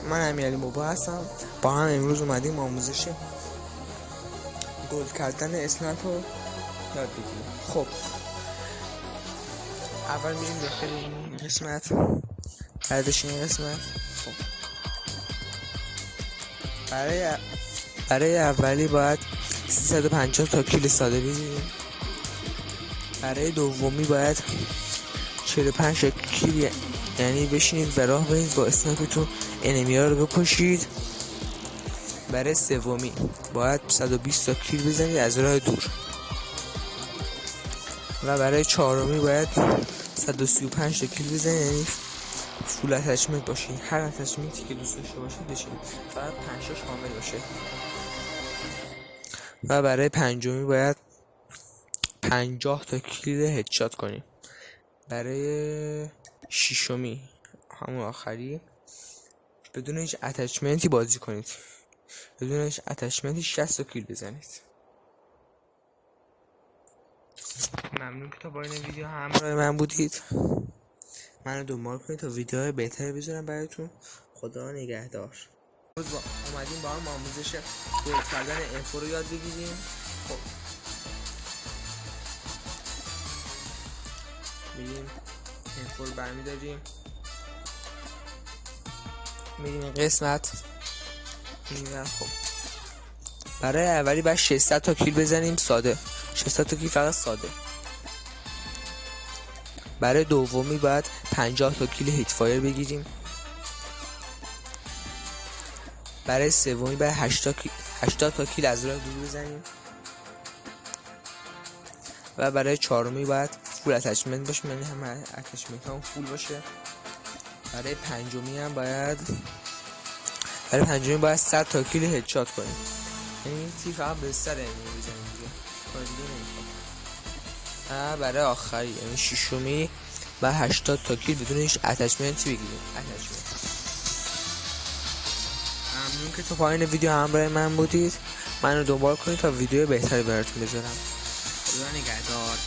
من امیرعلی موبا هستم. با هم امروز اومدیم آموزش گلد کردن اسنپ رو یاد بگیریم. خب اول میریم داخل این قسمت، بعدش این قسمت. خب برای اولی باید 350 تا کیل ساده بگیریم. برای دومی باید 45 کیل، یعنی بشینید و راه برید با اسنپتون انمی‌ها رو بکشید. برای سومی باید 120 تا کیل بزنید از راه دور. و برای چهارمی باید 135 تا کیل بزنید، یعنی فول اتچمنت باشید. هر اتچمنتی که دوست داشته باشید بشید، فقط 5 تاش کامل باشه. و برای پنجمی باید 50 تا کیل هدشات کنیم. برای ششمی همون آخری بدون هیچ اتچمنتی بازی کنید، بدون هیچ اتچمنتی 60 تا کیل بزنید. ممنون که تا پایان ویدیو همراه من بودید. منو دنبال کنید تا ویدیوهای بهتری بذارم براتون. خدا نگهدار. امروز اومدیم با هم آموزش گلد کردن انفو رو یاد بگیریم. خب میریم انفو رو برمیداریم، میریم این قسمت میریم. خب برای اولی باید 600 تا کیل بزنیم ساده، 600 تا کیل فقط ساده. برای دومی باید 50 تا کیل هیت فایر بگیریم. برای سومی باید 80 تا کیل از راه دور بزنیم. و برای چهارمی باید فول اتچمنت باشه، یعنی همه اتچمنت هم فول باشه. برای پنجمی باید 100 تا کیل هدشات کنیم، یعنی تیف هم به سر انمی بزنیم دیگه، کار دیگه نمیخوام. و برای آخری یعنی ششمی و 80 تا کیل بدون هیچ اتچمنتی بگیریم. ممنون که تا پایان ویدیو همراه من بودید. منو دنبال کنید تا ویدیو بهتری براتون بذارم. خدا نگهدار.